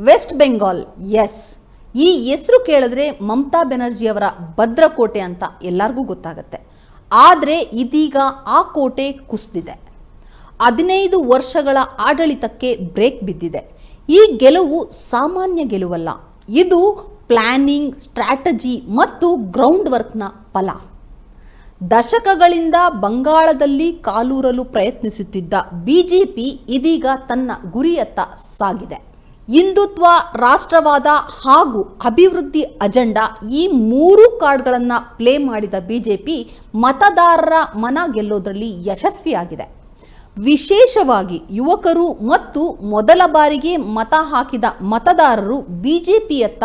West Bengal, S, ಈ ಹೆಸರು ಕೇಳಿದ್ರೆ ಮಮತಾ ಬೆನರ್ಜಿ ಅವರ ಭದ್ರಕೋಟೆ ಅಂತ ಎಲ್ಲರಿಗೂ ಗೊತ್ತಾಗುತ್ತೆ. ಆದರೆ ಇದೀಗ ಆ ಕೋಟೆ ಕುಸಿದಿದೆ. 15 ವರ್ಷಗಳ ಆಡಳಿತಕ್ಕೆ ಬ್ರೇಕ್ ಬಿದ್ದಿದೆ. ಈ ಗೆಲುವು ಸಾಮಾನ್ಯ ಗೆಲುವಲ್ಲ, ಇದು ಪ್ಲಾನಿಂಗ್, ಸ್ಟ್ರಾಟಜಿ ಮತ್ತು ಗ್ರೌಂಡ್ ವರ್ಕ್ನ ಫಲ. ದಶಕಗಳಿಂದ ಬಂಗಾಳದಲ್ಲಿ ಕಾಲೂರಲು ಪ್ರಯತ್ನಿಸುತ್ತಿದ್ದ ಬಿಜೆಪಿ ಇದೀಗ ತನ್ನ ಗುರಿಯತ್ತ ಸಾಗಿದೆ. ಹಿಂದುತ್ವ, ರಾಷ್ಟ್ರವಾದ ಹಾಗೂ ಅಭಿವೃದ್ಧಿ ಅಜೆಂಡಾ, ಈ 3 ಕಾರ್ಡ್ಗಳನ್ನು ಪ್ಲೇ ಮಾಡಿದ ಬಿಜೆಪಿ ಮತದಾರರ ಮನ ಗೆಲ್ಲೋದ್ರಲ್ಲಿ ಯಶಸ್ವಿಯಾಗಿದೆ. ವಿಶೇಷವಾಗಿ ಯುವಕರು ಮತ್ತು ಮೊದಲ ಬಾರಿಗೆ ಮತ ಹಾಕಿದ ಮತದಾರರು ಬಿಜೆಪಿಯತ್ತ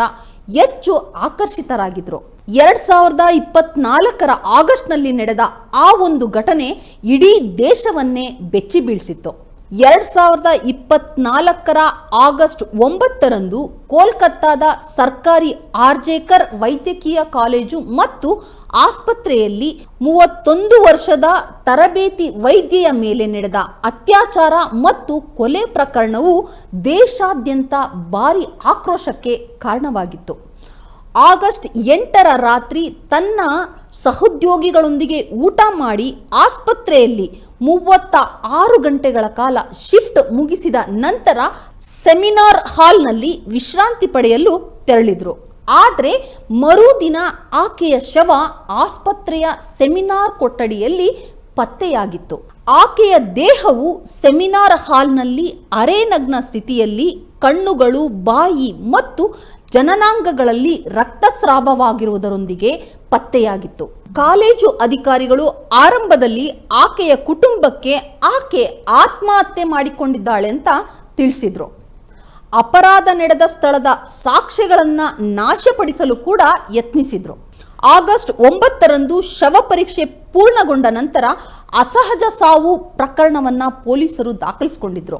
ಹೆಚ್ಚು ಆಕರ್ಷಿತರಾಗಿದ್ದರು. 2024ರ ಆಗಸ್ಟ್ನಲ್ಲಿ ನಡೆದ ಆ ಒಂದು ಘಟನೆ ಇಡೀ ದೇಶವನ್ನೇ ಬೆಚ್ಚಿ ಬೀಳಿಸಿತ್ತು. 2024ರ ಆಗಸ್ಟ್ 9ರಂದು ಕೋಲ್ಕತ್ತಾದ ಸರ್ಕಾರಿ ಆರ್ಜೇಕರ್ ವೈದ್ಯಕೀಯ ಕಾಲೇಜು ಮತ್ತು ಆಸ್ಪತ್ರೆಯಲ್ಲಿ 31 ವರ್ಷದ ತರಬೇತಿ ವೈದ್ಯೆಯ ಮೇಲೆ ನಡೆದ ಅತ್ಯಾಚಾರ ಮತ್ತು ಕೊಲೆ ಪ್ರಕರಣವು ದೇಶಾದ್ಯಂತ ಭಾರಿ ಆಕ್ರೋಶಕ್ಕೆ ಕಾರಣವಾಗಿತ್ತು. ಆಗಸ್ಟ್ 8ರ ರಾತ್ರಿ ತನ್ನ ಸಹೋದ್ಯೋಗಿಗಳೊಂದಿಗೆ ಊಟ ಮಾಡಿ ಆಸ್ಪತ್ರೆಯಲ್ಲಿ 36 ಗಂಟೆಗಳ ಕಾಲ ಶಿಫ್ಟ್ ಮುಗಿಸಿದ ನಂತರ ಸೆಮಿನಾರ್ ಹಾಲ್ನಲ್ಲಿ ವಿಶ್ರಾಂತಿ ಪಡೆಯಲು ತೆರಳಿದ್ರು. ಆದರೆ ಮರುದಿನ ಆಕೆಯ ಶವ ಆಸ್ಪತ್ರೆಯ ಸೆಮಿನಾರ್ ಕೊಠಡಿಯಲ್ಲಿ ಪತ್ತೆಯಾಗಿತ್ತು. ಆಕೆಯ ದೇಹವು ಸೆಮಿನಾರ್ ಹಾಲ್ನಲ್ಲಿ ಅರೆನಗ್ನ ಸ್ಥಿತಿಯಲ್ಲಿ, ಕಣ್ಣುಗಳು, ಬಾಯಿ ಮತ್ತು ಜನನಾಂಗಗಳಲ್ಲಿ ರಕ್ತಸ್ರಾವವಾಗಿರುವುದರೊಂದಿಗೆ ಪತ್ತೆಯಾಗಿತ್ತು. ಕಾಲೇಜು ಅಧಿಕಾರಿಗಳು ಆರಂಭದಲ್ಲಿ ಆಕೆಯ ಕುಟುಂಬಕ್ಕೆ ಆಕೆ ಆತ್ಮಹತ್ಯೆ ಮಾಡಿಕೊಂಡಿದ್ದಾಳೆ ಅಂತ ತಿಳಿಸಿದ್ರು. ಅಪರಾಧ ನಡೆದ ಸ್ಥಳದ ಸಾಕ್ಷ್ಯಗಳನ್ನು ನಾಶಪಡಿಸಲು ಕೂಡ ಯತ್ನಿಸಿದ್ರು. ಆಗಸ್ಟ್ 9ರಂದು ಶವ ಪರೀಕ್ಷೆ ಪೂರ್ಣಗೊಂಡ ನಂತರ ಅಸಹಜ ಸಾವು ಪ್ರಕರಣವನ್ನು ಪೊಲೀಸರು ದಾಖಲಿಸಿಕೊಂಡಿದ್ರು.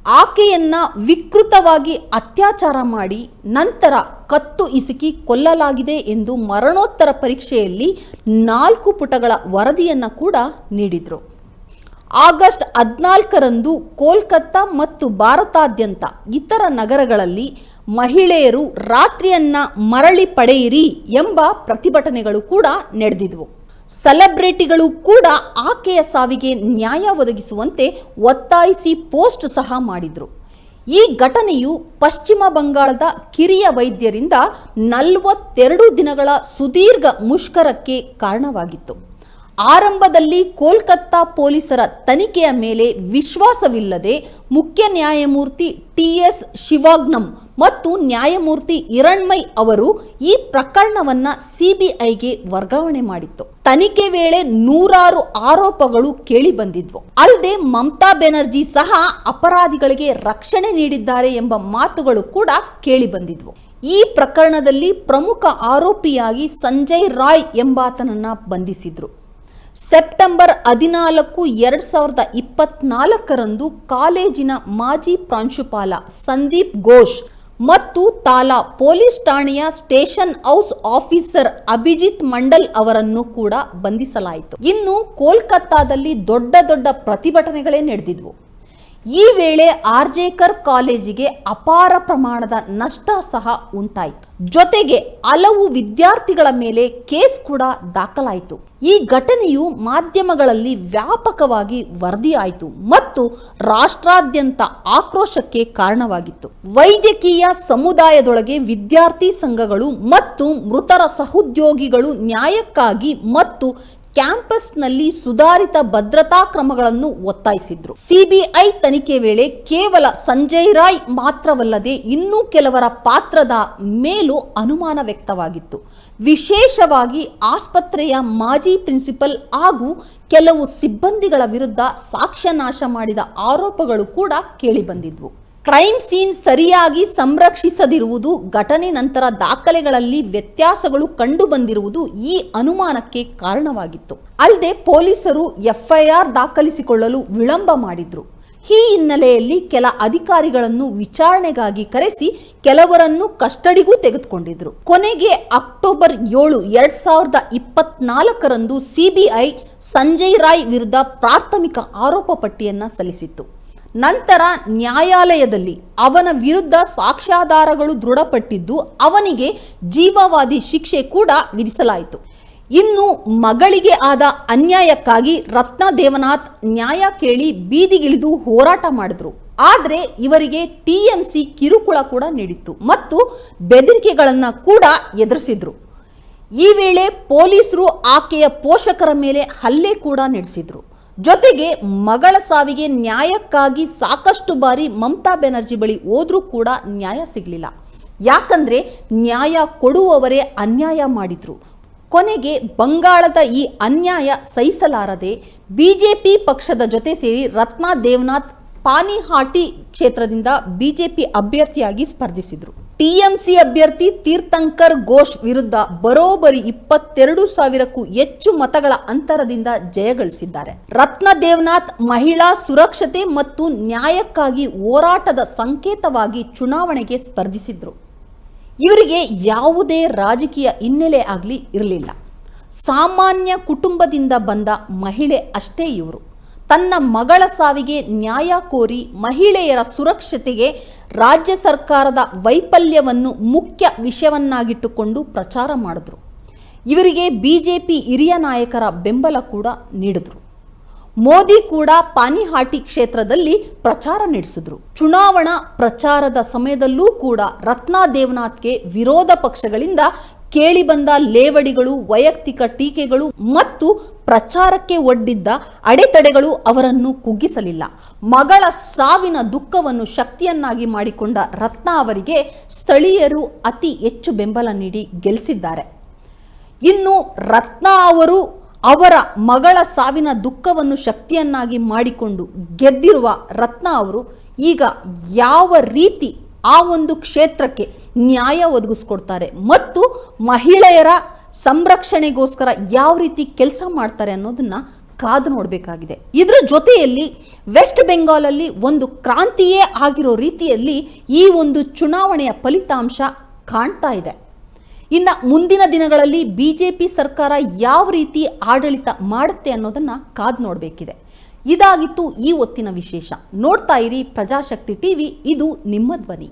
ಆಕೆಯನ್ನ ವಿಕೃತವಾಗಿ ಅತ್ಯಾಚಾರ ಮಾಡಿ ನಂತರ ಕತ್ತು ಇಸುಕಿ ಕೊಲ್ಲಲಾಗಿದೆ ಎಂದು ಮರಣೋತ್ತರ ಪರೀಕ್ಷೆಯಲ್ಲಿ 4 ಪುಟಗಳ ವರದಿಯನ್ನು ಕೂಡ ನೀಡಿದರು. ಆಗಸ್ಟ್ 14ರಂದು ಕೋಲ್ಕತ್ತಾ ಮತ್ತು ಭಾರತಾದ್ಯಂತ ಇತರ ನಗರಗಳಲ್ಲಿ ಮಹಿಳೆಯರು ರಾತ್ರಿಯನ್ನ ಮರಳಿ ಪಡೆಯಿರಿ ಎಂಬ ಪ್ರತಿಭಟನೆಗಳು ಕೂಡ ನಡೆದಿದ್ವು. ಸೆಲೆಬ್ರಿಟಿಗಳು ಕೂಡ ಆಕೆಯ ಸಾವಿಗೆ ನ್ಯಾಯ ಒದಗಿಸುವಂತೆ ಒತ್ತಾಯಿಸಿ ಪೋಸ್ಟ್ ಸಹ ಮಾಡಿದರು. ಈ ಘಟನೆಯು ಪಶ್ಚಿಮ ಬಂಗಾಳದ ಕಿರಿಯ ವೈದ್ಯರಿಂದ 42 ದಿನಗಳ ಸುದೀರ್ಘ ಮುಷ್ಕರಕ್ಕೆ ಕಾರಣವಾಗಿತ್ತು. ಆರಂಭದಲ್ಲಿ ಕೋಲ್ಕತ್ತಾ ಪೊಲೀಸರ ತನಿಖೆಯ ಮೇಲೆ ವಿಶ್ವಾಸವಿಲ್ಲದೆ ಮುಖ್ಯ ನ್ಯಾಯಮೂರ್ತಿ ಟಿ.ಎಸ್. ಶಿವಾಗ್ನಂ ಮತ್ತು ನ್ಯಾಯಮೂರ್ತಿ ಹಿರಣ್ಮಯ್ ಅವರು ಈ ಪ್ರಕರಣವನ್ನು ಸಿಬಿಐಗೆ ವರ್ಗಾವಣೆ ಮಾಡಿತ್ತು. ತನಿಖೆ ವೇಳೆ 100 ಆರೋಪಗಳು ಕೇಳಿ ಬಂದಿದ್ವು. ಅಲ್ಲದೆ ಮಮತಾ ಬೆನರ್ಜಿ ಸಹ ಅಪರಾಧಿಗಳಿಗೆ ರಕ್ಷಣೆ ನೀಡಿದ್ದಾರೆ ಎಂಬ ಮಾತುಗಳು ಕೂಡ ಕೇಳಿ ಬಂದಿದ್ವು. ಈ ಪ್ರಕರಣದಲ್ಲಿ ಪ್ರಮುಖ ಆರೋಪಿಯಾಗಿ ಸಂಜಯ್ ರಾಯ್ ಎಂಬಾತನನ್ನ ಬಂಧಿಸಿದ್ರು. ಸೆಪ್ಟೆಂಬರ್ 14, 2024ರಂದು ಕಾಲೇಜಿನ ಮಾಜಿ ಪ್ರಾಂಶುಪಾಲ ಸಂದೀಪ್ ಘೋಷ್ ಮತ್ತು ತಾಲಾ ಪೊಲೀಸ್ ಠಾಣೆಯ station house officer Abhijit Mandal ಅವರನ್ನು ಕೂಡ ಬಂಧಿಸಲಾಯಿತು. ಇನ್ನು ಕೋಲ್ಕತ್ತಾದಲ್ಲಿ ದೊಡ್ಡ ದೊಡ್ಡ ಪ್ರತಿಭಟನೆಗಳೇ ನಡೆದಿದ್ವು. ಈ ವೇಳೆ ಆರ್ಜೇಕರ್ ಕಾಲೇಜಿಗೆ ಅಪಾರ ಪ್ರಮಾಣದ ನಷ್ಟ ಸಹ ಉಂಟಾಯಿತು. ಜೊತೆಗೆ ಹಲವು ವಿದ್ಯಾರ್ಥಿಗಳ ಮೇಲೆ ಕೇಸ್ ಕೂಡ ದಾಖಲಾಯಿತು. ಈ ಘಟನೆಯು ಮಾಧ್ಯಮಗಳಲ್ಲಿ ವ್ಯಾಪಕವಾಗಿ ವರದಿಯಾಯಿತು ಮತ್ತು ರಾಷ್ಟ್ರಾದ್ಯಂತ ಆಕ್ರೋಶಕ್ಕೆ ಕಾರಣವಾಗಿತ್ತು. ವೈದ್ಯಕೀಯ ಸಮುದಾಯದೊಳಗೆ ವಿದ್ಯಾರ್ಥಿ ಸಂಘಗಳು ಮತ್ತು ಮೃತರ ಸಹೋದ್ಯೋಗಿಗಳು ನ್ಯಾಯಕ್ಕಾಗಿ ಮತ್ತು ಕ್ಯಾಂಪಸ್ನಲ್ಲಿ ಸುಧಾರಿತ ಭದ್ರತಾ ಕ್ರಮಗಳನ್ನು ಒತ್ತಾಯಿಸಿದ್ರು. ಸಿಬಿಐ ತನಿಖೆ ವೇಳೆ ಕೇವಲ ಸಂಜಯ್ ರಾಯ್ ಮಾತ್ರವಲ್ಲದೆ ಇನ್ನೂ ಕೆಲವರ ಪಾತ್ರದ ಮೇಲೂ ಅನುಮಾನ ವ್ಯಕ್ತವಾಗಿತ್ತು. ವಿಶೇಷವಾಗಿ ಆಸ್ಪತ್ರೆಯ ಮಾಜಿ ಪ್ರಿನ್ಸಿಪಲ್ ಹಾಗೂ ಕೆಲವು ಸಿಬ್ಬಂದಿಗಳ ವಿರುದ್ಧ ಸಾಕ್ಷ್ಯ ನಾಶ ಮಾಡಿದ ಆರೋಪಗಳು ಕೂಡ ಕೇಳಿಬಂದಿದ್ವು. ಕ್ರೈಮ್ ಸೀನ್ ಸರಿಯಾಗಿ ಸಂರಕ್ಷಿಸದಿರುವುದು, ಘಟನೆ ನಂತರ ದಾಖಲೆಗಳಲ್ಲಿ ವ್ಯತ್ಯಾಸಗಳು ಕಂಡುಬಂದಿರುವುದು ಈ ಅನುಮಾನಕ್ಕೆ ಕಾರಣವಾಗಿತ್ತು. ಅಲ್ಲದೆ ಪೊಲೀಸರು ಎಫ್ಐಆರ್ ದಾಖಲಿಸಿಕೊಳ್ಳಲು ವಿಳಂಬ ಮಾಡಿದ್ರು. ಈ ಹಿನ್ನೆಲೆಯಲ್ಲಿ ಕೆಲ ಅಧಿಕಾರಿಗಳನ್ನು ವಿಚಾರಣೆಗಾಗಿ ಕರೆಸಿ ಕೆಲವರನ್ನು ಕಸ್ಟಡಿಗೂ ತೆಗೆದುಕೊಂಡಿದ್ರು. ಕೊನೆಗೆ ಅಕ್ಟೋಬರ್ 7, 2024ರಂದು ಸಿಬಿಐ ಸಂಜಯ್ ರಾಯ್ ವಿರುದ್ಧ ಪ್ರಾಥಮಿಕ ಆರೋಪ ಪಟ್ಟಿಯನ್ನು ಸಲ್ಲಿಸಿತ್ತು. ನಂತರ ನ್ಯಾಯಾಲಯದಲ್ಲಿ ಅವನ ವಿರುದ್ಧ ಸಾಕ್ಷ್ಯಾಧಾರಗಳು ದೃಢಪಟ್ಟಿದ್ದು ಅವನಿಗೆ ಜೀವಾವಧಿ ಶಿಕ್ಷೆ ಕೂಡ ವಿಧಿಸಲಾಯಿತು. ಇನ್ನು ಮಗಳಿಗೆ ಆದ ಅನ್ಯಾಯಕ್ಕಾಗಿ ರತ್ನ ದೇವನಾಥ್ ನ್ಯಾಯ ಕೇಳಿ ಬೀದಿಗಿಳಿದು ಹೋರಾಟ ಮಾಡಿದ್ರು. ಆದರೆ ಇವರಿಗೆ ಟಿಎಂಸಿ ಕಿರುಕುಳ ಕೂಡ ನೀಡಿತ್ತು ಮತ್ತು ಬೆದರಿಕೆಗಳನ್ನು ಕೂಡ ಎದುರಿಸಿದ್ರು. ಈ ವೇಳೆ ಪೊಲೀಸರು ಆಕೆಯ ಪೋಷಕರ ಮೇಲೆ ಹಲ್ಲೆ ಕೂಡ ನಡೆಸಿದ್ರು. ಜೊತೆಗೆ ಮಗಳ ಸಾವಿಗೆ ನ್ಯಾಯಕ್ಕಾಗಿ ಸಾಕಷ್ಟು ಬಾರಿ ಮಮತಾ ಬೆನರ್ಜಿ ಬಳಿ ಹೋದ್ರೂ ಕೂಡ ನ್ಯಾಯ ಸಿಗಲಿಲ್ಲ. ಯಾಕಂದ್ರೆ ನ್ಯಾಯ ಕೊಡುವವರೇ ಅನ್ಯಾಯ ಮಾಡಿದ್ರು. ಕೊನೆಗೆ ಬಂಗಾಳದ ಈ ಅನ್ಯಾಯ ಸಹಿಸಲಾರದೆ ಬಿಜೆಪಿ ಪಕ್ಷದ ಜೊತೆ ಸೇರಿ ರತ್ನ ದೇವನಾಥ್ ಪಾನಿಹಾಟಿ ಕ್ಷೇತ್ರದಿಂದ ಬಿಜೆಪಿ ಅಭ್ಯರ್ಥಿಯಾಗಿ ಸ್ಪರ್ಧಿಸಿದ್ರು. ಟಿಎಂಸಿ ಅಭ್ಯರ್ಥಿ ತೀರ್ಥಂಕರ್ ಘೋಷ್ ವಿರುದ್ಧ ಬರೋಬ್ಬರಿ 22,000ಕ್ಕೂ ಹೆಚ್ಚು ಮತಗಳ ಅಂತರದಿಂದ ಜಯಗಳಿಸಿದ್ದಾರೆ. ರತ್ನ ದೇವನಾಥ್ ಮಹಿಳಾ ಸುರಕ್ಷತೆ ಮತ್ತು ನ್ಯಾಯಕ್ಕಾಗಿ ಹೋರಾಟದ ಸಂಕೇತವಾಗಿ ಚುನಾವಣೆಗೆ ಸ್ಪರ್ಧಿಸಿದ್ರು. ಇವರಿಗೆ ಯಾವುದೇ ರಾಜಕೀಯ ಹಿನ್ನೆಲೆ ಆಗಲಿ ಇರಲಿಲ್ಲ. ಸಾಮಾನ್ಯ ಕುಟುಂಬದಿಂದ ಬಂದ ಮಹಿಳೆ ಅಷ್ಟೇ ಇವರು. ತನ್ನ ಮಗಳ ಸಾವಿಗೆ ನ್ಯಾಯ ಕೋರಿ ಮಹಿಳೆಯರ ಸುರಕ್ಷತೆಗೆ ರಾಜ್ಯ ಸರ್ಕಾರದ ವೈಫಲ್ಯವನ್ನು ಮುಖ್ಯ ವಿಷಯವನ್ನಾಗಿಟ್ಟುಕೊಂಡು ಪ್ರಚಾರ ಮಾಡಿದ್ರು. ಇವರಿಗೆ ಬಿಜೆಪಿ ಹಿರಿಯ ನಾಯಕರ ಬೆಂಬಲ ಕೂಡ ನೀಡಿದ್ರು. ಮೋದಿ ಕೂಡ ಪಾನಿಹಾಟಿ ಕ್ಷೇತ್ರದಲ್ಲಿ ಪ್ರಚಾರ ನಡೆಸಿದ್ರು. ಚುನಾವಣಾ ಪ್ರಚಾರದ ಸಮಯದಲ್ಲೂ ಕೂಡ ರತ್ನ ದೇವನಾಥ್ಗೆ ವಿರೋಧ ಪಕ್ಷಗಳಿಂದ ಕೇಳಿಬಂದ ಲೇವಡಿಗಳು, ವೈಯಕ್ತಿಕ ಟೀಕೆಗಳು ಮತ್ತು ಪ್ರಚಾರಕ್ಕೆ ಒಡ್ಡಿದ್ದ ಅಡೆತಡೆಗಳು ಅವರನ್ನು ಕುಗ್ಗಿಸಲಿಲ್ಲ. ಮಗಳ ಸಾವಿನ ದುಃಖವನ್ನು ಶಕ್ತಿಯನ್ನಾಗಿ ಮಾಡಿಕೊಂಡ ರತ್ನ ಅವರಿಗೆ ಸ್ಥಳೀಯರು ಅತಿ ಹೆಚ್ಚು ಬೆಂಬಲ ನೀಡಿ ಗೆಲ್ಲಿಸಿದ್ದಾರೆ. ಇನ್ನು ರತ್ನ ಅವರು ಅವರ ಮಗಳ ಸಾವಿನ ದುಃಖವನ್ನು ಶಕ್ತಿಯನ್ನಾಗಿ ಮಾಡಿಕೊಂಡು ಗೆದ್ದಿರುವ ರತ್ನ ಅವರು ಈಗ ಯಾವ ರೀತಿ ಆ ಒಂದು ಕ್ಷೇತ್ರಕ್ಕೆ ನ್ಯಾಯ ಒದಗಿಸ್ಕೊಡ್ತಾರೆ ಮತ್ತು ಮಹಿಳೆಯರ ಸಂರಕ್ಷಣೆಗೋಸ್ಕರ ಯಾವ ರೀತಿ ಕೆಲಸ ಮಾಡ್ತಾರೆ ಅನ್ನೋದನ್ನ ಕಾದು ನೋಡಬೇಕಾಗಿದೆ. ಇದರ ಜೊತೆಯಲ್ಲಿ ವೆಸ್ಟ್ ಬೆಂಗಾಲಲ್ಲಿ ಒಂದು ಕ್ರಾಂತಿಯೇ ಆಗಿರೋ ರೀತಿಯಲ್ಲಿ ಈ ಒಂದು ಚುನಾವಣೆಯ ಫಲಿತಾಂಶ ಕಾಣ್ತಾ ಇದೆ. ಇನ್ನು ಮುಂದಿನ ದಿನಗಳಲ್ಲಿ ಬಿಜೆಪಿ ಸರ್ಕಾರ ಯಾವ ರೀತಿ ಆಡಳಿತ ಮಾಡುತ್ತೆ ಅನ್ನೋದನ್ನ ಕಾದು ನೋಡಬೇಕಿದೆ. ಇದಾಗಿತ್ತು ಈ ಹೊತ್ತಿನ ವಿಶೇಷ. ನೋಡ್ತಾ ಇರಿ ಪ್ರಜಾಶಕ್ತಿ ಟಿವಿ, ಇದು ನಿಮ್ಮ ಧ್ವನಿ.